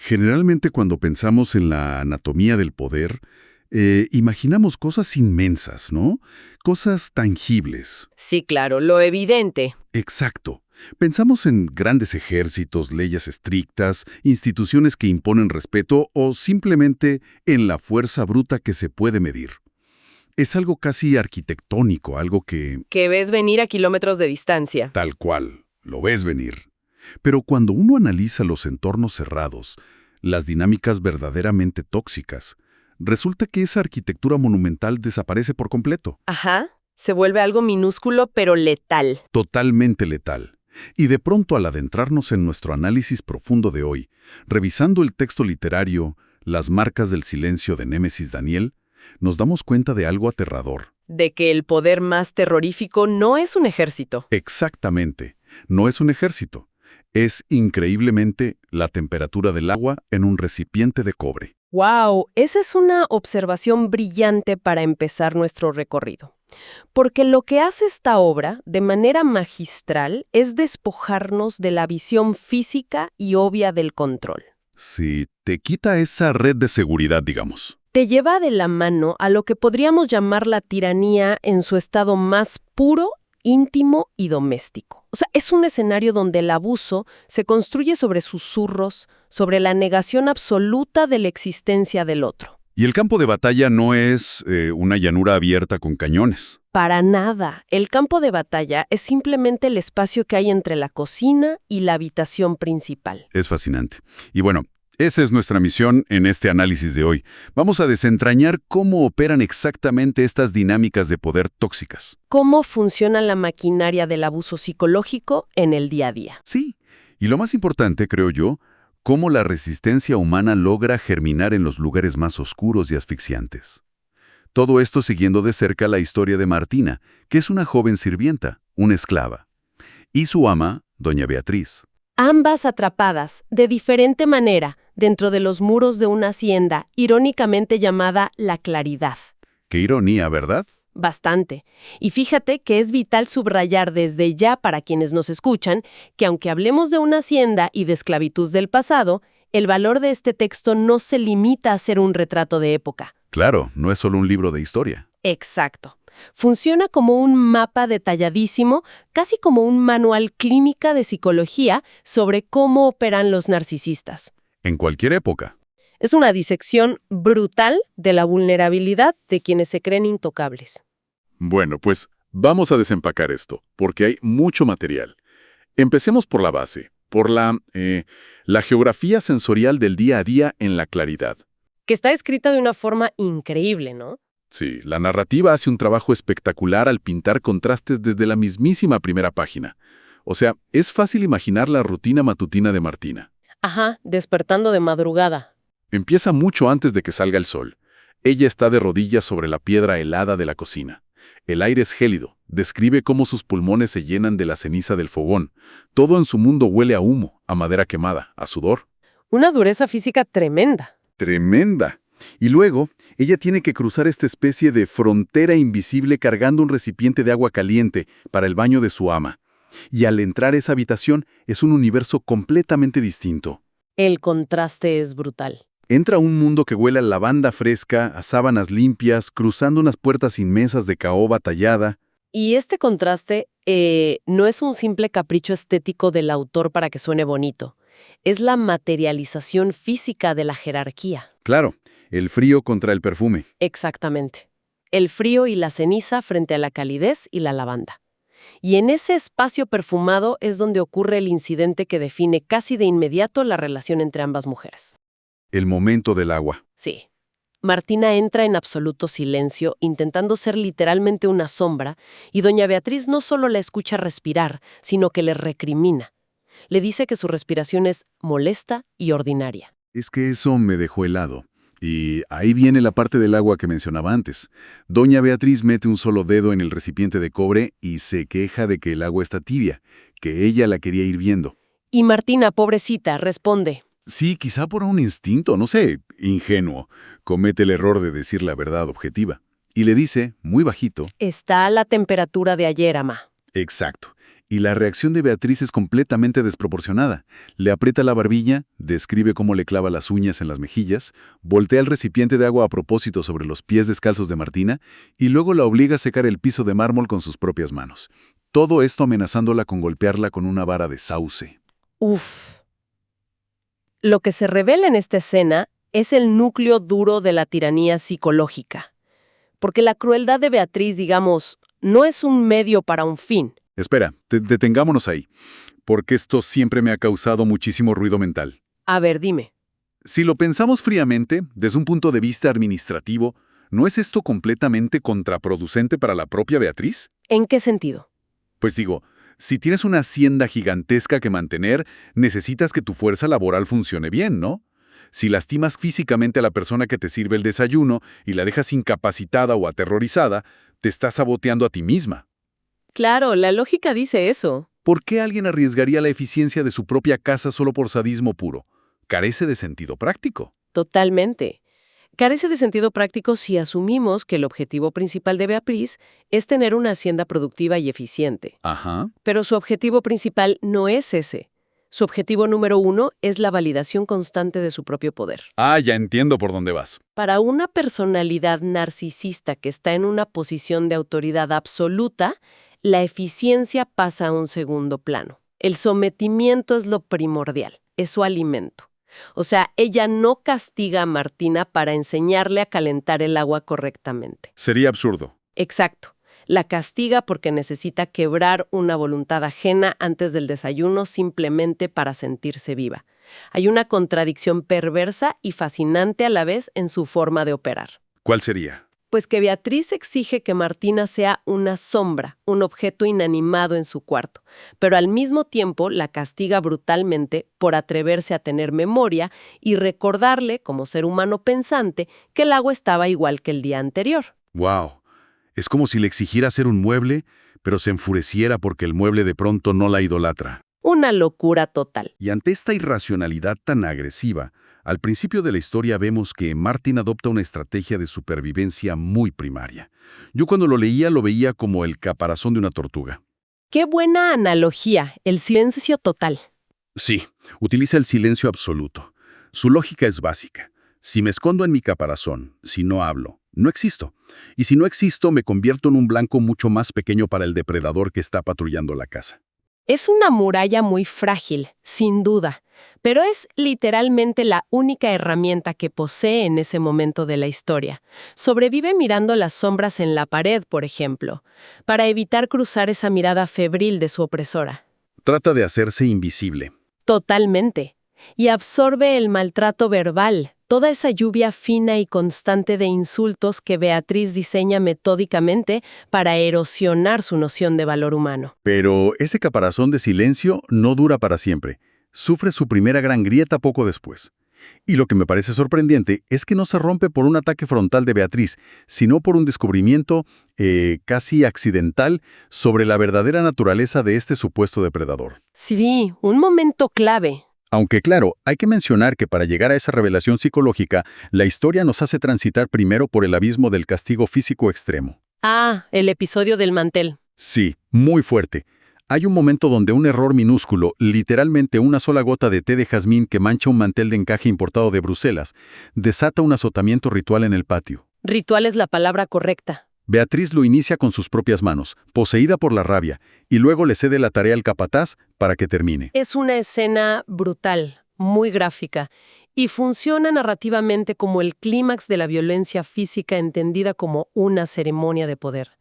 Generalmente cuando pensamos en la anatomía del poder, imaginamos cosas inmensas, ¿no? Cosas tangibles. Sí, claro, lo evidente. Exacto. Pensamos en grandes ejércitos, leyes estrictas, instituciones que imponen respeto o simplemente en la fuerza bruta que se puede medir. Es algo casi arquitectónico, algo que, Que ves venir a kilómetros de distancia. tal cual, lo ves venir. Pero cuando uno analiza los entornos cerrados, las dinámicas verdaderamente tóxicas, resulta que esa arquitectura monumental desaparece por completo, Ajá, se vuelve algo minúsculo pero letal. totalmente letal. Y de pronto al adentrarnos en nuestro análisis profundo de hoy, revisando el texto literario, Las marcas del silencio de Némesis Daniel, nos damos cuenta de algo aterrador. De que el poder más terrorífico no es un ejército. Exactamente, no es un ejército. Es increíblemente la temperatura del agua en un recipiente de cobre. ¡Wow! Esa es una observación brillante para empezar nuestro recorrido. Porque lo que hace esta obra, de manera magistral, es despojarnos de la visión física y obvia del control. Si te quita esa red de seguridad, digamos. Te lleva de la mano a lo que podríamos llamar la tiranía en su estado más puro, íntimo y doméstico. O sea, es un escenario donde el abuso se construye sobre susurros, sobre la negación absoluta de la existencia del otro. Y el campo de batalla no es una llanura abierta con cañones. Para nada. El campo de batalla es simplemente el espacio que hay entre la cocina y la habitación principal. Es fascinante. Y bueno, esa es nuestra misión en este análisis de hoy. Vamos a desentrañar cómo operan exactamente estas dinámicas de poder tóxicas. ¿Cómo funciona la maquinaria del abuso psicológico en el día a día? Sí, y lo más importante, creo yo, cómo la resistencia humana logra germinar en los lugares más oscuros y asfixiantes. Todo esto siguiendo de cerca la historia de Martina, que es una joven sirvienta, una esclava, y su ama, doña Beatriz. Ambas atrapadas, de diferente manera, dentro de los muros de una hacienda, irónicamente llamada La Claridad. Qué ironía, ¿verdad? Bastante. Y fíjate que es vital subrayar desde ya para quienes nos escuchan que aunque hablemos de una hacienda y de esclavitud del pasado, el valor de este texto no se limita a ser un retrato de época. Claro, no es solo un libro de historia. Exacto. Funciona como un mapa detalladísimo, casi como un manual clínica de psicología sobre cómo operan los narcisistas. En cualquier época. Es una disección brutal de la vulnerabilidad de quienes se creen intocables. Bueno, pues vamos a desempacar esto, porque hay mucho material. Empecemos por la base, por la geografía sensorial del día a día en La Claridad. Que está escrita de una forma increíble, ¿no? Sí, la narrativa hace un trabajo espectacular al pintar contrastes desde la mismísima primera página. O sea, es fácil imaginar la rutina matutina de Martina. Ajá, despertando de madrugada. Empieza mucho antes de que salga el sol. Ella está de rodillas sobre la piedra helada de la cocina. El aire es gélido. Describe cómo sus pulmones se llenan de la ceniza del fogón. Todo en su mundo huele a humo, a madera quemada, a sudor. Una dureza física tremenda. ¡Tremenda! Y luego, ella tiene que cruzar esta especie de frontera invisible cargando un recipiente de agua caliente para el baño de su ama. Y al entrar a esa habitación es un universo completamente distinto. El contraste es brutal. Entra a un mundo que huele a lavanda fresca, a sábanas limpias, cruzando unas puertas inmensas de caoba tallada. Y este contraste no es un simple capricho estético del autor para que suene bonito. Es la materialización física de la jerarquía. Claro, el frío contra el perfume. Exactamente. El frío y la ceniza frente a la calidez y la lavanda. Y en ese espacio perfumado es donde ocurre el incidente que define casi de inmediato la relación entre ambas mujeres. El momento del agua. Sí. Martina entra en absoluto silencio, intentando ser literalmente una sombra, y doña Beatriz no solo la escucha respirar, sino que le recrimina. Le dice que su respiración es molesta y ordinaria. Es que eso me dejó helado. Y ahí viene la parte del agua que mencionaba antes. Doña Beatriz mete un solo dedo en el recipiente de cobre y se queja de que el agua está tibia, que ella la quería hirviendo. Y Martina, pobrecita, responde: Sí, quizá por un instinto, no sé, ingenuo, comete el error de decir la verdad objetiva. Y le dice, muy bajito, está a la temperatura de ayer, ama. exacto. Y la reacción de Beatriz es completamente desproporcionada. Le aprieta la barbilla, describe cómo le clava las uñas en las mejillas, voltea el recipiente de agua a propósito sobre los pies descalzos de Martina y luego la obliga a secar el piso de mármol con sus propias manos. Todo esto amenazándola con golpearla con una vara de sauce. Uf. Lo que se revela en esta escena es el núcleo duro de la tiranía psicológica. Porque la crueldad de Beatriz, digamos, no es un medio para un fin. Espera, detengámonos ahí, porque esto siempre me ha causado muchísimo ruido mental. A ver, dime. Si lo pensamos fríamente, desde un punto de vista administrativo, ¿no es esto completamente contraproducente para la propia Beatriz? ¿En qué sentido? Pues digo, si tienes una hacienda gigantesca que mantener, necesitas que tu fuerza laboral funcione bien, ¿no? Si lastimas físicamente a la persona que te sirve el desayuno y la dejas incapacitada o aterrorizada, te estás saboteando a ti misma. Claro, la lógica dice eso. ¿Por qué alguien arriesgaría la eficiencia de su propia casa solo por sadismo puro? Carece de sentido práctico. Totalmente. Carece de sentido práctico si asumimos que el objetivo principal de Beatriz es tener una hacienda productiva y eficiente. Ajá. Pero su objetivo principal no es ese. Su objetivo número 1 es la validación constante de su propio poder. Ah, ya entiendo por dónde vas. Para una personalidad narcisista que está en una posición de autoridad absoluta, la eficiencia pasa a un segundo plano. El sometimiento es lo primordial, es su alimento. O sea, ella no castiga a Martina para enseñarle a calentar el agua correctamente. Sería absurdo. Exacto. La castiga porque necesita quebrar una voluntad ajena antes del desayuno simplemente para sentirse viva. Hay una contradicción perversa y fascinante a la vez en su forma de operar. ¿Cuál sería? Pues que Beatriz exige que Martina sea una sombra, un objeto inanimado en su cuarto, pero al mismo tiempo la castiga brutalmente por atreverse a tener memoria y recordarle, como ser humano pensante, que el agua estaba igual que el día anterior. ¡Wow! Es como si le exigiera ser un mueble, pero se enfureciera porque el mueble de pronto no la idolatra. Una locura total. Y ante esta irracionalidad tan agresiva, al principio de la historia vemos que Martin adopta una estrategia de supervivencia muy primaria. Yo cuando lo leía lo veía como el caparazón de una tortuga. ¡Qué buena analogía! El silencio total. Sí, utiliza el silencio absoluto. Su lógica es básica. Si me escondo en mi caparazón, si no hablo, no existo. Y si no existo, me convierto en un blanco mucho más pequeño para el depredador que está patrullando la casa. Es una muralla muy frágil, sin duda, pero es literalmente la única herramienta que posee en ese momento de la historia. Sobrevive mirando las sombras en la pared, por ejemplo, para evitar cruzar esa mirada febril de su opresora. Trata de hacerse invisible. Totalmente. Y absorbe el maltrato verbal, toda esa lluvia fina y constante de insultos que Beatriz diseña metódicamente para erosionar su noción de valor humano. Pero ese caparazón de silencio no dura para siempre. Sufre su primera gran grieta poco después. Y lo que me parece sorprendente es que no se rompe por un ataque frontal de Beatriz, sino por un descubrimiento casi accidental sobre la verdadera naturaleza de este supuesto depredador. Sí, un momento clave. Aunque claro, hay que mencionar que para llegar a esa revelación psicológica, la historia nos hace transitar primero por el abismo del castigo físico extremo. Ah, el episodio del mantel. Sí, muy fuerte. Hay un momento donde un error minúsculo, literalmente una sola gota de té de jazmín que mancha un mantel de encaje importado de Bruselas, desata un azotamiento ritual en el patio. Ritual es la palabra correcta. Beatriz lo inicia con sus propias manos, poseída por la rabia, y luego le cede la tarea al capataz para que termine. Es una escena brutal, muy gráfica, y funciona narrativamente como el clímax de la violencia física entendida como una ceremonia de poder.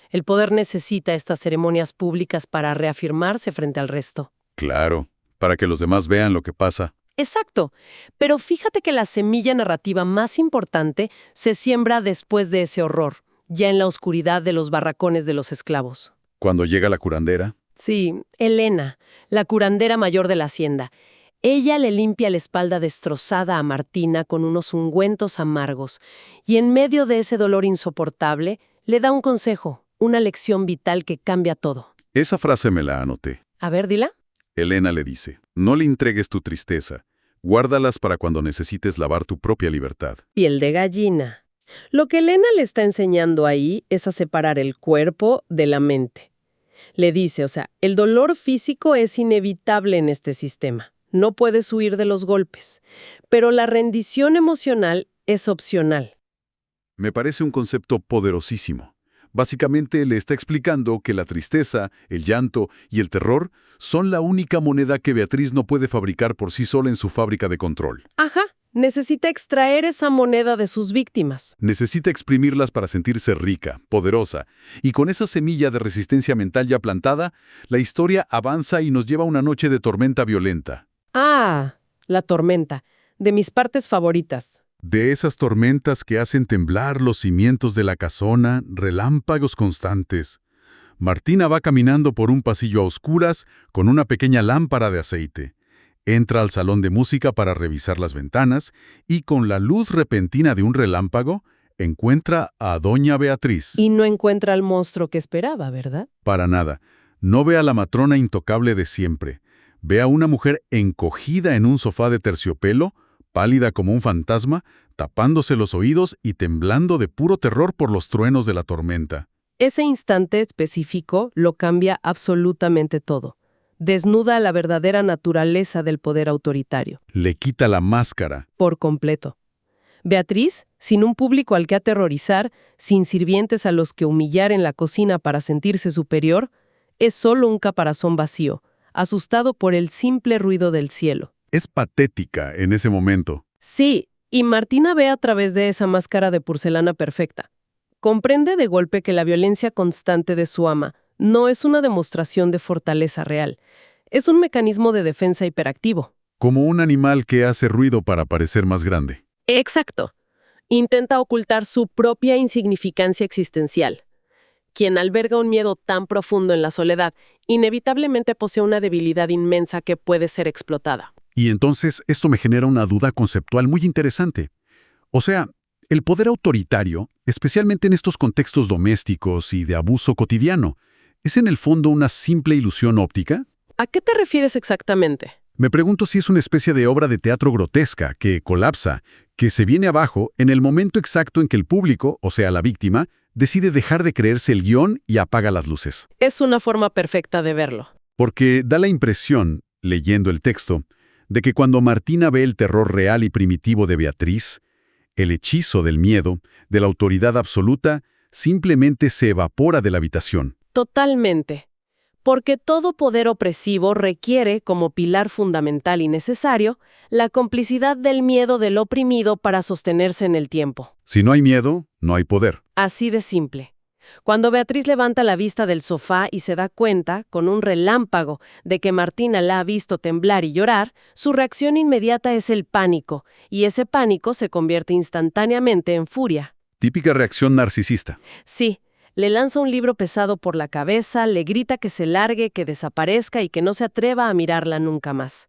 El poder necesita estas ceremonias públicas para reafirmarse frente al resto. Claro, para que los demás vean lo que pasa. Exacto, pero fíjate que la semilla narrativa más importante se siembra después de ese horror, ya en la oscuridad de los barracones de los esclavos. Cuando llega la curandera. Sí, Elena, la curandera mayor de la hacienda. Ella le limpia la espalda destrozada a Martina con unos ungüentos amargos y en medio de ese dolor insoportable le da un consejo, una lección vital que cambia todo. Esa frase me la anoté. A ver, dila. Elena le dice, no le entregues tu tristeza, guárdalas para cuando necesites lavar tu propia libertad. Piel de gallina. Lo que Elena le está enseñando ahí es a separar el cuerpo de la mente. Le dice, o sea, el dolor físico es inevitable en este sistema. No puedes huir de los golpes. Pero la rendición emocional es opcional. Me parece un concepto poderosísimo. Básicamente le está explicando que la tristeza, el llanto y el terror son la única moneda que Beatriz no puede fabricar por sí sola en su fábrica de control. Ajá, necesita extraer esa moneda de sus víctimas. Necesita exprimirlas para sentirse rica, poderosa, y con esa semilla de resistencia mental ya plantada, la historia avanza y nos lleva a una noche de tormenta violenta. Ah, la tormenta, de mis partes favoritas. De esas tormentas que hacen temblar los cimientos de la casona, relámpagos constantes. Martina va caminando por un pasillo a oscuras con una pequeña lámpara de aceite. Entra al salón de música para revisar las ventanas y con la luz repentina de un relámpago, encuentra a Doña Beatriz. Y no encuentra al monstruo que esperaba, ¿verdad? Para nada. No ve a la matrona intocable de siempre. Ve a una mujer encogida en un sofá de terciopelo, pálida como un fantasma, tapándose los oídos y temblando de puro terror por los truenos de la tormenta. Ese instante específico lo cambia absolutamente todo. Desnuda la verdadera naturaleza del poder autoritario. Le quita la máscara. Por completo. Beatriz, sin un público al que aterrorizar, sin sirvientes a los que humillar en la cocina para sentirse superior, es solo un caparazón vacío, asustado por el simple ruido del cielo. Es patética en ese momento. Sí, y Martina ve a través de esa máscara de porcelana perfecta. Comprende de golpe que la violencia constante de su ama no es una demostración de fortaleza real. Es un mecanismo de defensa hiperactivo. Como un animal que hace ruido para parecer más grande. Exacto. Intenta ocultar su propia insignificancia existencial. Quien alberga un miedo tan profundo en la soledad, inevitablemente posee una debilidad inmensa que puede ser explotada. Y entonces esto me genera una duda conceptual muy interesante. O sea, el poder autoritario, especialmente en estos contextos domésticos y de abuso cotidiano, ¿es en el fondo una simple ilusión óptica? ¿A qué te refieres exactamente? Me pregunto si es una especie de obra de teatro grotesca que colapsa, que se viene abajo en el momento exacto en que el público, o sea, la víctima, decide dejar de creerse el guión y apaga las luces. Es una forma perfecta de verlo. Porque da la impresión, leyendo el texto, de que cuando Martina ve el terror real y primitivo de Beatriz, el hechizo del miedo, de la autoridad absoluta, simplemente se evapora de la habitación. Totalmente. Porque todo poder opresivo requiere, como pilar fundamental y necesario, la complicidad del miedo del oprimido para sostenerse en el tiempo. Si no hay miedo, no hay poder. Así de simple. Cuando Beatriz levanta la vista del sofá y se da cuenta, con un relámpago, de que Martina la ha visto temblar y llorar, su reacción inmediata es el pánico, y ese pánico se convierte instantáneamente en furia. Típica reacción narcisista. Sí. Le lanza un libro pesado por la cabeza, le grita que se largue, que desaparezca y que no se atreva a mirarla nunca más.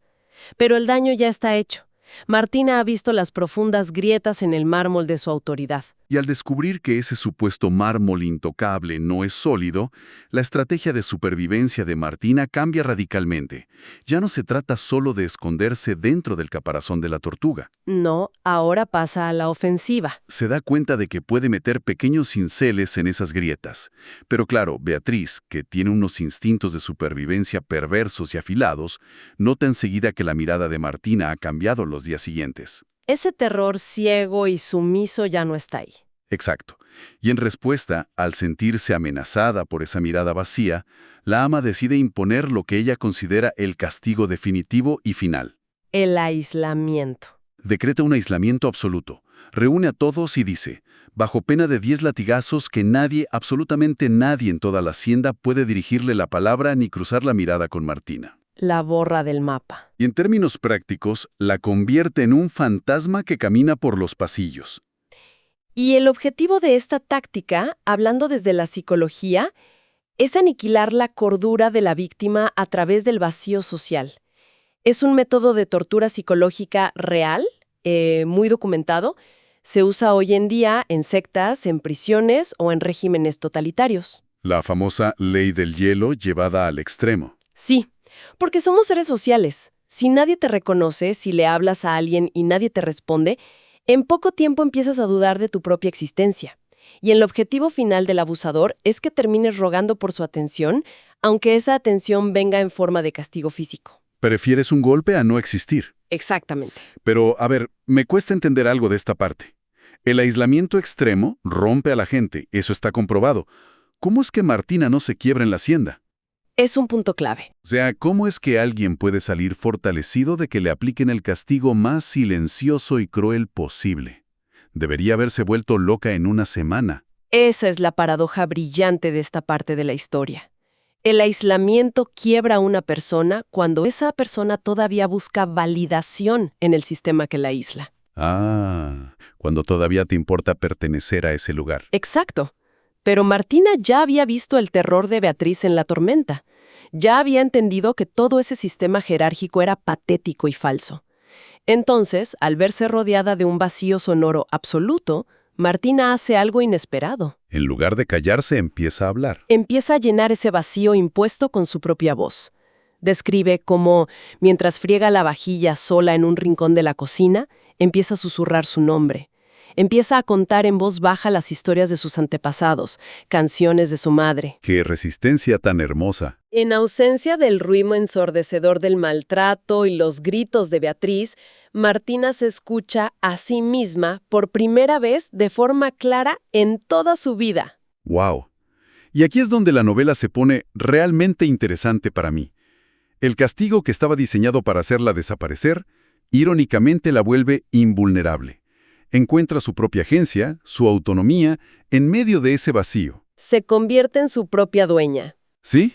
Pero el daño ya está hecho. Martina ha visto las profundas grietas en el mármol de su autoridad. Y al descubrir que ese supuesto mármol intocable no es sólido, la estrategia de supervivencia de Martina cambia radicalmente. Ya no se trata solo de esconderse dentro del caparazón de la tortuga. No, ahora pasa a la ofensiva. Se da cuenta de que puede meter pequeños cinceles en esas grietas. Pero claro, Beatriz, que tiene unos instintos de supervivencia perversos y afilados, nota enseguida que la mirada de Martina ha cambiado los días siguientes. Ese terror ciego y sumiso ya no está ahí. Exacto. Y en respuesta, al sentirse amenazada por esa mirada vacía, la ama decide imponer lo que ella considera el castigo definitivo y final. El aislamiento. Decreta un aislamiento absoluto. Reúne a todos y dice, bajo pena de 10 latigazos, que nadie, absolutamente nadie en toda la hacienda puede dirigirle la palabra ni cruzar la mirada con Martina. La borra del mapa. Y en términos prácticos, la convierte en un fantasma que camina por los pasillos. Y el objetivo de esta táctica, hablando desde la psicología, es aniquilar la cordura de la víctima a través del vacío social. Es un método de tortura psicológica real, muy documentado. Se usa hoy en día en sectas, en prisiones o en regímenes totalitarios. La famosa ley del hielo llevada al extremo. Sí, porque somos seres sociales. Si nadie te reconoce, si le hablas a alguien y nadie te responde, en poco tiempo empiezas a dudar de tu propia existencia. Y el objetivo final del abusador es que termines rogando por su atención, aunque esa atención venga en forma de castigo físico. Prefieres un golpe a no existir. Exactamente. Pero, a ver, me cuesta entender algo de esta parte. El aislamiento extremo rompe a la gente, eso está comprobado. ¿Cómo es que Martina no se quiebra en la hacienda? Es un punto clave. O sea, ¿cómo es que alguien puede salir fortalecido de que le apliquen el castigo más silencioso y cruel posible? Debería haberse vuelto loca en una semana. Esa es la paradoja brillante de esta parte de la historia. El aislamiento quiebra a una persona cuando esa persona todavía busca validación en el sistema que la aísla. Ah, cuando todavía te importa pertenecer a ese lugar. Exacto. Pero Martina ya había visto el terror de Beatriz en la tormenta. Ya había entendido que todo ese sistema jerárquico era patético y falso. Entonces, al verse rodeada de un vacío sonoro absoluto, Martina hace algo inesperado. En lugar de callarse, empieza a hablar. Empieza a llenar ese vacío impuesto con su propia voz. Describe cómo, mientras friega la vajilla sola en un rincón de la cocina, empieza a susurrar su nombre. Empieza a contar en voz baja las historias de sus antepasados, canciones de su madre. ¡Qué resistencia tan hermosa! En ausencia del ruido ensordecedor del maltrato y los gritos de Beatriz, Martina se escucha a sí misma por primera vez de forma clara en toda su vida. ¡Wow! Y aquí es donde la novela se pone realmente interesante para mí. El castigo que estaba diseñado para hacerla desaparecer, irónicamente la vuelve invulnerable. Encuentra su propia agencia, su autonomía, en medio de ese vacío. Se convierte en su propia dueña. ¿Sí?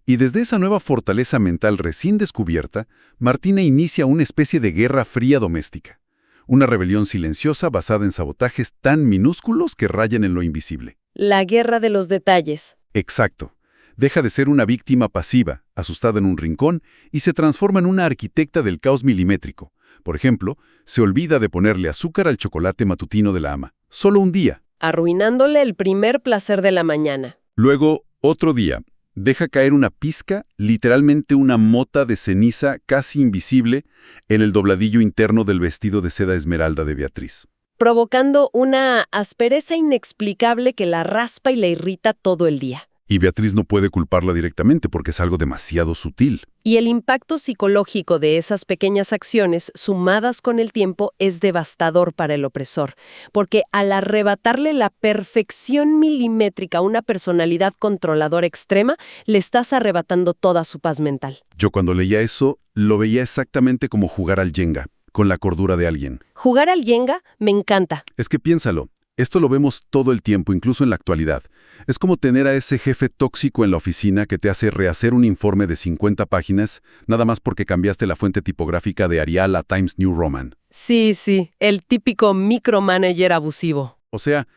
Y desde esa nueva fortaleza mental recién descubierta, Martina inicia una especie de guerra fría doméstica. Una rebelión silenciosa basada en sabotajes tan minúsculos que rayan en lo invisible. La guerra de los detalles. Exacto. Deja de ser una víctima pasiva, asustada en un rincón, y se transforma en una arquitecta del caos milimétrico. Por ejemplo, se olvida de ponerle azúcar al chocolate matutino de la ama. Solo un día. Arruinándole el primer placer de la mañana. Luego, otro día. Deja caer una pizca, literalmente una mota de ceniza casi invisible, en el dobladillo interno del vestido de seda esmeralda de Beatriz. Provocando una aspereza inexplicable que la raspa y la irrita todo el día. Y Beatriz no puede culparla directamente porque es algo demasiado sutil. Y el impacto psicológico de esas pequeñas acciones, sumadas con el tiempo, es devastador para el opresor, porque al arrebatarle la perfección milimétrica a una personalidad controladora extrema, le estás arrebatando toda su paz mental. Yo cuando leía eso, lo veía exactamente como jugar al Jenga, con la cordura de alguien. Jugar al Jenga me encanta. Es que piénsalo. Esto lo vemos todo el tiempo, incluso en la actualidad. Es como tener a ese jefe tóxico en la oficina que te hace rehacer un informe de 50 páginas, nada más porque cambiaste la fuente tipográfica de Arial a Times New Roman. Sí, el típico micromanager abusivo. O sea,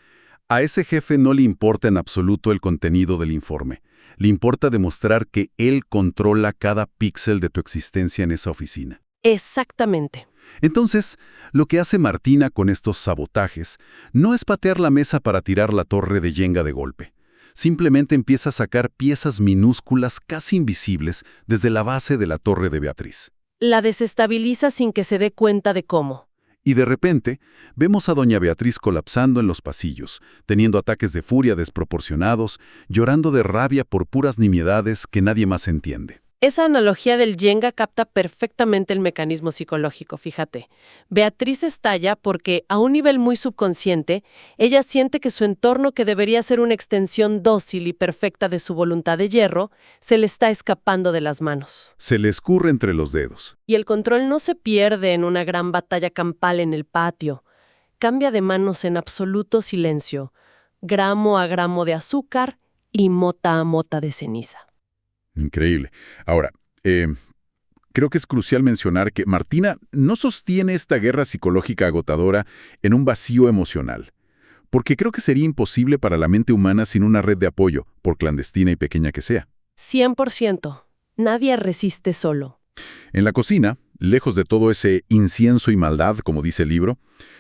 a ese jefe no le importa en absoluto el contenido del informe. Le importa demostrar que él controla cada píxel de tu existencia en esa oficina. Exactamente. Entonces, lo que hace Martina con estos sabotajes no es patear la mesa para tirar la torre de Jenga de golpe. Simplemente empieza a sacar piezas minúsculas casi invisibles desde la base de la torre de Beatriz. La desestabiliza sin que se dé cuenta de cómo. Y de repente, vemos a doña Beatriz colapsando en los pasillos, teniendo ataques de furia desproporcionados, llorando de rabia por puras nimiedades que nadie más entiende. Esa analogía del Jenga capta perfectamente el mecanismo psicológico, fíjate. Beatriz estalla porque, a un nivel muy subconsciente, ella siente que su entorno, que debería ser una extensión dócil y perfecta de su voluntad de hierro, se le está escapando de las manos. Se le escurre entre los dedos. Y el control no se pierde en una gran batalla campal en el patio. Cambia de manos en absoluto silencio, gramo a gramo de azúcar y mota a mota de ceniza. Increíble. Ahora, creo que es crucial mencionar que Martina no sostiene esta guerra psicológica agotadora en un vacío emocional, porque creo que sería imposible para la mente humana sin una red de apoyo, por clandestina y pequeña que sea. 100%. Nadie resiste solo. En la cocina, lejos de todo ese incienso y maldad, como dice el libro,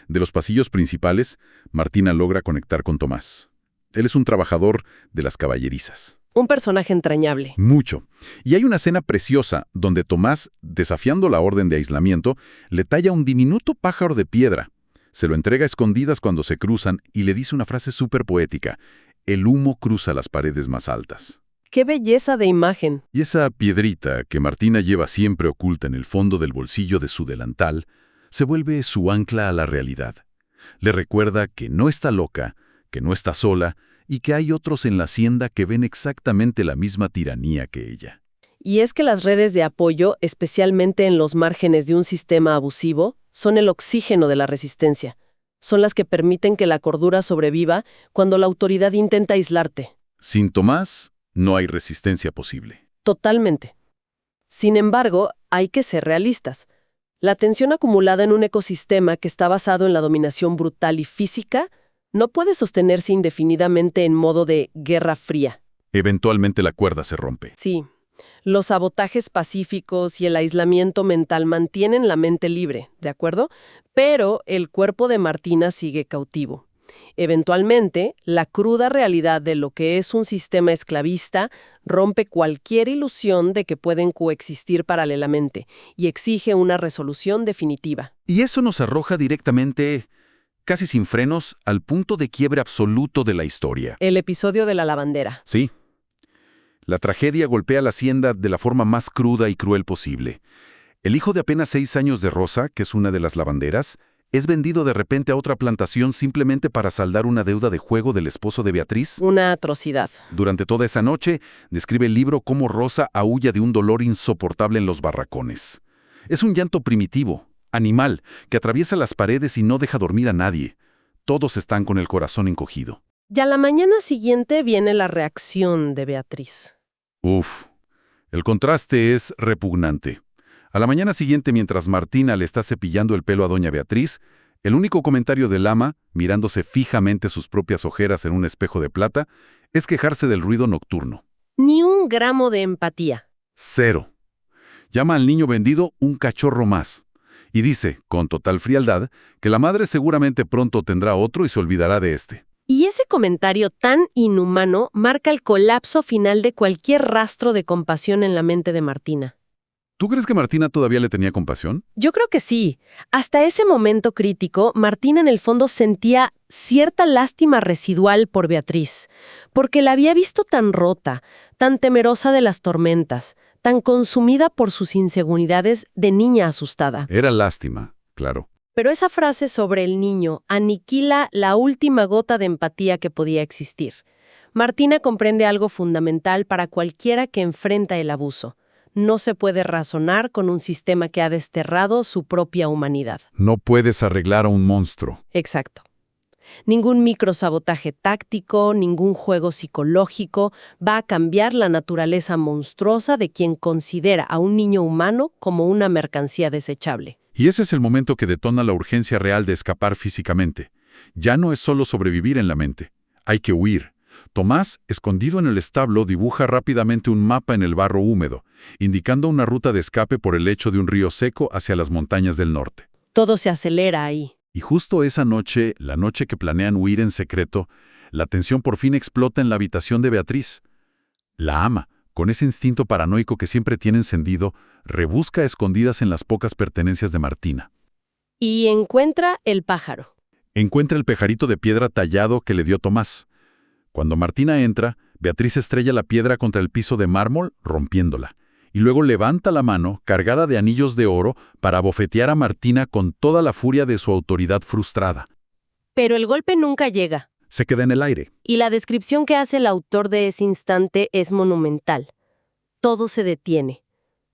de los pasillos principales, Martina logra conectar con Tomás. Él es un trabajador de las caballerizas. Un personaje entrañable. Mucho. Y hay una escena preciosa donde Tomás, desafiando la orden de aislamiento, le talla un diminuto pájaro de piedra. Se lo entrega a escondidas cuando se cruzan y le dice una frase súper poética: el humo cruza las paredes más altas. ¡Qué belleza de imagen! Y esa piedrita que Martina lleva siempre oculta en el fondo del bolsillo de su delantal se vuelve su ancla a la realidad. Le recuerda que no está loca, que no está sola y que hay otros en la hacienda que ven exactamente la misma tiranía que ella. Y es que las redes de apoyo, especialmente en los márgenes de un sistema abusivo, son el oxígeno de la resistencia. Son las que permiten que la cordura sobreviva cuando la autoridad intenta aislarte. Sin Tomás, no hay resistencia posible. Totalmente. Sin embargo, hay que ser realistas. La tensión acumulada en un ecosistema que está basado en la dominación brutal y física no puede sostenerse indefinidamente en modo de guerra fría. Eventualmente la cuerda se rompe. Sí. Los sabotajes pacíficos y el aislamiento mental mantienen la mente libre, ¿de acuerdo? Pero el cuerpo de Martina sigue cautivo. Eventualmente, la cruda realidad de lo que es un sistema esclavista rompe cualquier ilusión de que pueden coexistir paralelamente y exige una resolución definitiva. Y eso nos arroja directamente, casi sin frenos, al punto de quiebre absoluto de la historia. El episodio de la lavandera. Sí. La tragedia golpea la hacienda de la forma más cruda y cruel posible. El hijo de apenas 6 años de Rosa, que es una de las lavanderas, es vendido de repente a otra plantación simplemente para saldar una deuda de juego del esposo de Beatriz. Una atrocidad. Durante toda esa noche, describe el libro cómo Rosa aúlla de un dolor insoportable en los barracones. Es un llanto primitivo, animal, que atraviesa las paredes y no deja dormir a nadie. Todos están con el corazón encogido. Y a la mañana siguiente viene la reacción de Beatriz. Uf, el contraste es repugnante. A la mañana siguiente, mientras Martina le está cepillando el pelo a doña Beatriz, el único comentario del ama, mirándose fijamente sus propias ojeras en un espejo de plata, es quejarse del ruido nocturno. Ni un gramo de empatía. Cero. Llama al niño vendido un cachorro más. Y dice, con total frialdad, que la madre seguramente pronto tendrá otro y se olvidará de este. Y ese comentario tan inhumano marca el colapso final de cualquier rastro de compasión en la mente de Martina. ¿Tú crees que Martina todavía le tenía compasión? Yo creo que sí. Hasta ese momento crítico, Martina en el fondo sentía cierta lástima residual por Beatriz, porque la había visto tan rota, tan temerosa de las tormentas, tan consumida por sus inseguridades de niña asustada. Era lástima, claro. Pero esa frase sobre el niño aniquila la última gota de empatía que podía existir. Martina comprende algo fundamental para cualquiera que enfrenta el abuso. No se puede razonar con un sistema que ha desterrado su propia humanidad. No puedes arreglar a un monstruo. Exacto. Ningún microsabotaje táctico, ningún juego psicológico va a cambiar la naturaleza monstruosa de quien considera a un niño humano como una mercancía desechable. Y ese es el momento que detona la urgencia real de escapar físicamente. Ya no es solo sobrevivir en la mente. Hay que huir. Tomás, escondido en el establo, dibuja rápidamente un mapa en el barro húmedo, indicando una ruta de escape por el lecho de un río seco hacia las montañas del norte. Todo se acelera ahí. Y justo esa noche, la noche que planean huir en secreto, la tensión por fin explota en la habitación de Beatriz. La ama, con ese instinto paranoico que siempre tiene encendido, rebusca a escondidas en las pocas pertenencias de Martina. Y encuentra el pájaro. Encuentra el pajarito de piedra tallado que le dio Tomás. Cuando Martina entra, Beatriz estrella la piedra contra el piso de mármol, rompiéndola, y luego levanta la mano, cargada de anillos de oro, para abofetear a Martina con toda la furia de su autoridad frustrada. Pero el golpe nunca llega. Se queda en el aire. Y la descripción que hace el autor de ese instante es monumental. Todo se detiene.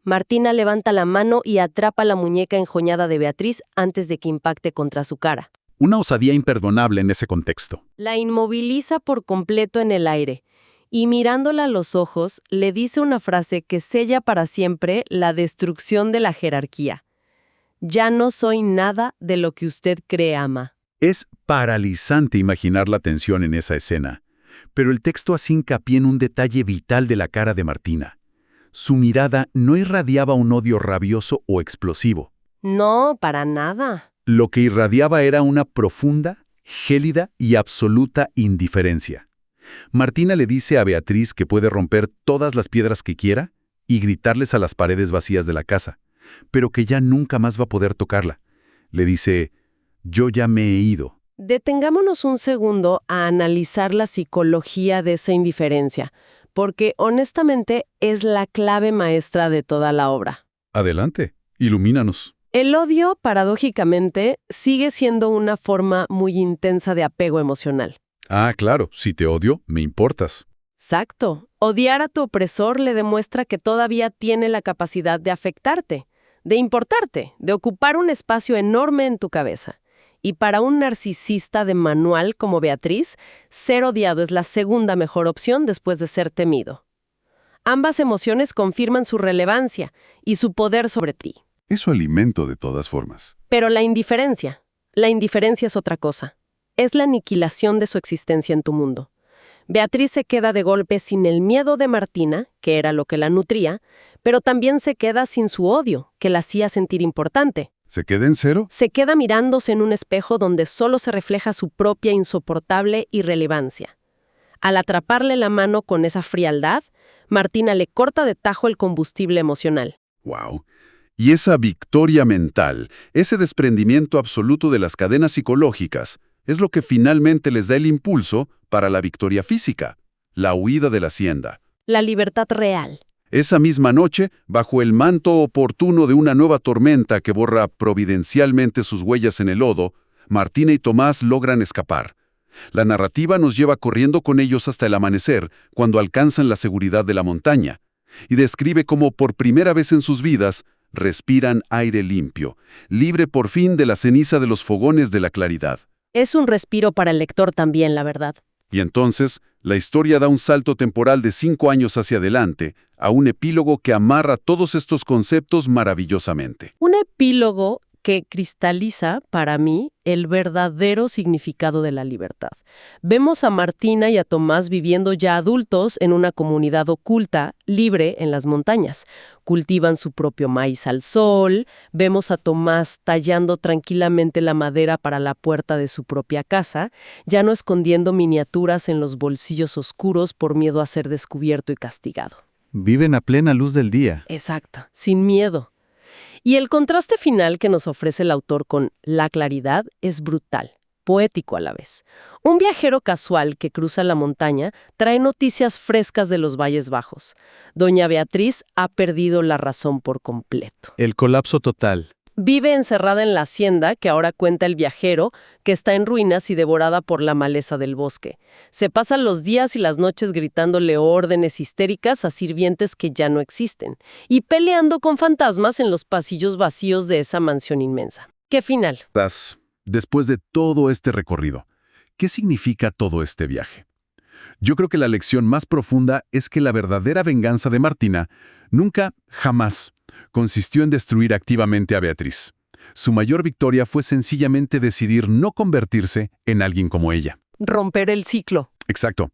Martina levanta la mano y atrapa la muñeca enjoñada de Beatriz antes de que impacte contra su cara. Una osadía imperdonable en ese contexto. La inmoviliza por completo en el aire y mirándola a los ojos le dice una frase que sella para siempre la destrucción de la jerarquía. Ya no soy nada de lo que usted cree, ama. Es paralizante imaginar la tensión en esa escena, pero el texto hace hincapié en un detalle vital de la cara de Martina. Su mirada no irradiaba un odio rabioso o explosivo. No, para nada. Lo que irradiaba era una profunda, gélida y absoluta indiferencia. Martina le dice a Beatriz que puede romper todas las piedras que quiera y gritarles a las paredes vacías de la casa, pero que ya nunca más va a poder tocarla. Le dice, yo ya me he ido. Detengámonos un segundo a analizar la psicología de esa indiferencia, porque honestamente es la clave maestra de toda la obra. Adelante, ilumínanos. El odio, paradójicamente, sigue siendo una forma muy intensa de apego emocional. Ah, claro, si te odio, me importas. Exacto. Odiar a tu opresor le demuestra que todavía tiene la capacidad de afectarte, de importarte, de ocupar un espacio enorme en tu cabeza. Y para un narcisista de manual como Beatriz, ser odiado es la segunda mejor opción después de ser temido. Ambas emociones confirman su relevancia y su poder sobre ti. Es su alimento de todas formas. Pero la indiferencia es otra cosa. Es la aniquilación de su existencia en tu mundo. Beatriz se queda de golpe sin el miedo de Martina, que era lo que la nutría, pero también se queda sin su odio, que la hacía sentir importante. ¿Se queda en cero? Se queda mirándose en un espejo donde solo se refleja su propia insoportable irrelevancia. Al atraparle la mano con esa frialdad, Martina le corta de tajo el combustible emocional. ¡Wow! Y esa victoria mental, ese desprendimiento absoluto de las cadenas psicológicas, es lo que finalmente les da el impulso para la victoria física, la huida de la hacienda. La libertad real. Esa misma noche, bajo el manto oportuno de una nueva tormenta que borra providencialmente sus huellas en el lodo, Martina y Tomás logran escapar. La narrativa nos lleva corriendo con ellos hasta el amanecer, cuando alcanzan la seguridad de la montaña, y describe cómo por primera vez en sus vidas respiran aire limpio, libre por fin de la ceniza de los fogones de la claridad. Es un respiro para el lector también, la verdad. Y entonces, la historia da un salto temporal de 5 años hacia adelante, a un epílogo que amarra todos estos conceptos maravillosamente. Un epílogo que cristaliza, para mí, el verdadero significado de la libertad. Vemos a Martina y a Tomás viviendo ya adultos en una comunidad oculta, libre en las montañas. Cultivan su propio maíz al sol, vemos a Tomás tallando tranquilamente la madera para la puerta de su propia casa, ya no escondiendo miniaturas en los bolsillos oscuros por miedo a ser descubierto y castigado. Viven a plena luz del día. Exacto, sin miedo. Y el contraste final que nos ofrece el autor con la claridad es brutal, poético a la vez. Un viajero casual que cruza la montaña trae noticias frescas de los Valles Bajos. Doña Beatriz ha perdido la razón por completo. El colapso total. Vive encerrada en la hacienda que ahora cuenta el viajero, que está en ruinas y devorada por la maleza del bosque. Se pasan los días y las noches gritándole órdenes histéricas a sirvientes que ya no existen, y peleando con fantasmas en los pasillos vacíos de esa mansión inmensa. ¿Qué final? Después de todo este recorrido, ¿qué significa todo este viaje? Yo creo que la lección más profunda es que la verdadera venganza de Martina nunca, jamás, consistió en destruir activamente a Beatriz. Su mayor victoria fue sencillamente decidir no convertirse en alguien como ella. Romper el ciclo. Exacto.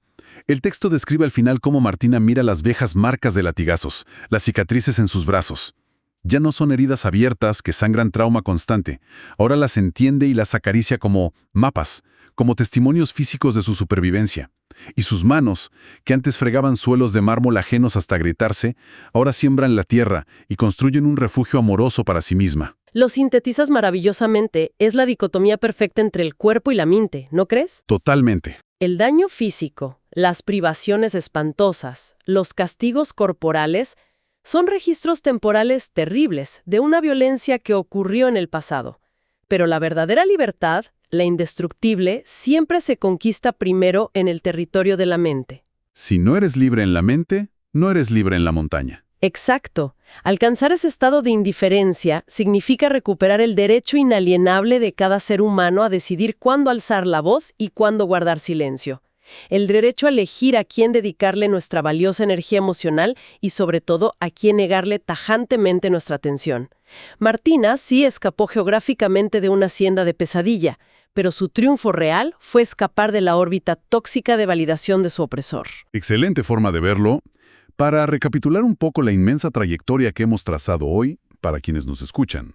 El texto describe al final cómo Martina mira las viejas marcas de latigazos, las cicatrices en sus brazos. Ya no son heridas abiertas que sangran trauma constante. Ahora las entiende y las acaricia como mapas, como testimonios físicos de su supervivencia. Y sus manos, que antes fregaban suelos de mármol ajenos hasta agrietarse, ahora siembran la tierra y construyen un refugio amoroso para sí misma. Lo sintetizas maravillosamente. Es la dicotomía perfecta entre el cuerpo y la mente, ¿no crees? Totalmente. El daño físico, las privaciones espantosas, los castigos corporales, son registros temporales terribles de una violencia que ocurrió en el pasado. Pero la verdadera libertad, la indestructible, siempre se conquista primero en el territorio de la mente. Si no eres libre en la mente, no eres libre en la montaña. Exacto. Alcanzar ese estado de indiferencia significa recuperar el derecho inalienable de cada ser humano a decidir cuándo alzar la voz y cuándo guardar silencio. El derecho a elegir a quién dedicarle nuestra valiosa energía emocional y, sobre todo, a quién negarle tajantemente nuestra atención. Martina sí escapó geográficamente de una hacienda de pesadilla, pero su triunfo real fue escapar de la órbita tóxica de validación de su opresor. Excelente forma de verlo. Para recapitular un poco la inmensa trayectoria que hemos trazado hoy, para quienes nos escuchan,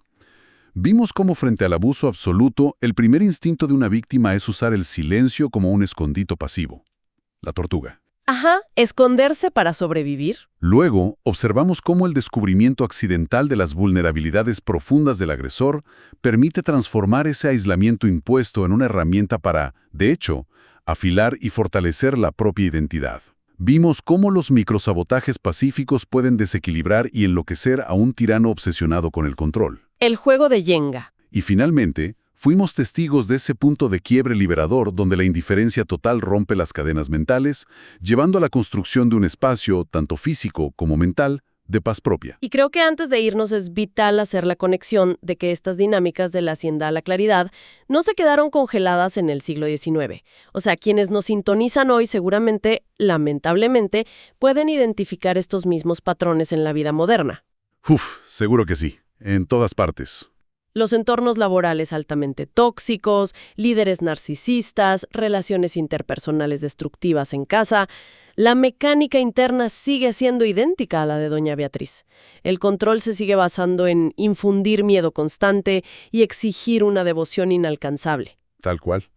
vimos cómo frente al abuso absoluto, el primer instinto de una víctima es usar el silencio como un escondite pasivo. La tortuga. Ajá, esconderse para sobrevivir. Luego, observamos cómo el descubrimiento accidental de las vulnerabilidades profundas del agresor permite transformar ese aislamiento impuesto en una herramienta para, de hecho, afilar y fortalecer la propia identidad. Vimos cómo los microsabotajes pacíficos pueden desequilibrar y enloquecer a un tirano obsesionado con el control. El juego de Jenga. Y finalmente, fuimos testigos de ese punto de quiebre liberador donde la indiferencia total rompe las cadenas mentales, llevando a la construcción de un espacio, tanto físico como mental, de paz propia. Y creo que antes de irnos es vital hacer la conexión de que estas dinámicas de la hacienda a la claridad no se quedaron congeladas en el siglo XIX. O sea, quienes nos sintonizan hoy seguramente, lamentablemente, pueden identificar estos mismos patrones en la vida moderna. Seguro que sí, en todas partes. Los entornos laborales altamente tóxicos, líderes narcisistas, relaciones interpersonales destructivas en casa. La mecánica interna sigue siendo idéntica a la de doña Beatriz. El control se sigue basando en infundir miedo constante y exigir una devoción inalcanzable. Tal cual.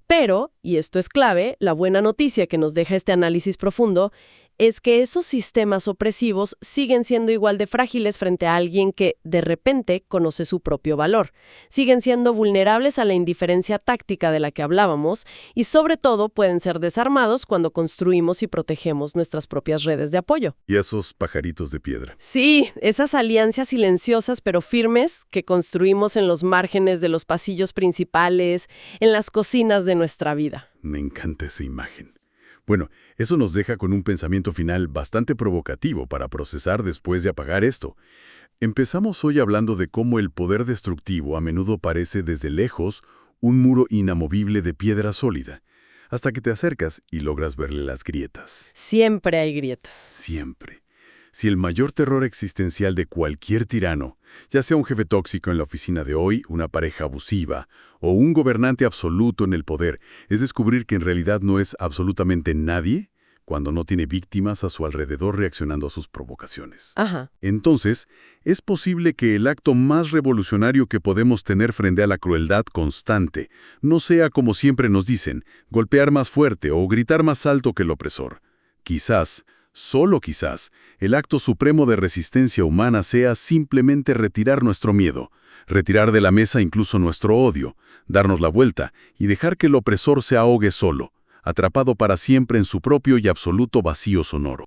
Pero, y esto es clave, la buena noticia que nos deja este análisis profundo es que esos sistemas opresivos siguen siendo igual de frágiles frente a alguien que, de repente, conoce su propio valor. Siguen siendo vulnerables a la indiferencia táctica de la que hablábamos y, sobre todo, pueden ser desarmados cuando construimos y protegemos nuestras propias redes de apoyo. Y esos pajaritos de piedra. Sí, esas alianzas silenciosas pero firmes que construimos en los márgenes de los pasillos principales, en las cocinas de nuestra vida. Me encanta esa imagen. Bueno, eso nos deja con un pensamiento final bastante provocativo para procesar después de apagar esto. Empezamos hoy hablando de cómo el poder destructivo a menudo parece desde lejos un muro inamovible de piedra sólida, hasta que te acercas y logras verle las grietas. Siempre hay grietas. Siempre. Si el mayor terror existencial de cualquier tirano, ya sea un jefe tóxico en la oficina de hoy, una pareja abusiva o un gobernante absoluto en el poder, es descubrir que en realidad no es absolutamente nadie cuando no tiene víctimas a su alrededor reaccionando a sus provocaciones. Ajá. Entonces, es posible que el acto más revolucionario que podemos tener frente a la crueldad constante no sea, como siempre nos dicen, golpear más fuerte o gritar más alto que el opresor. Quizás, solo quizás, el acto supremo de resistencia humana sea simplemente retirar nuestro miedo, retirar de la mesa incluso nuestro odio, darnos la vuelta y dejar que el opresor se ahogue solo, atrapado para siempre en su propio y absoluto vacío sonoro.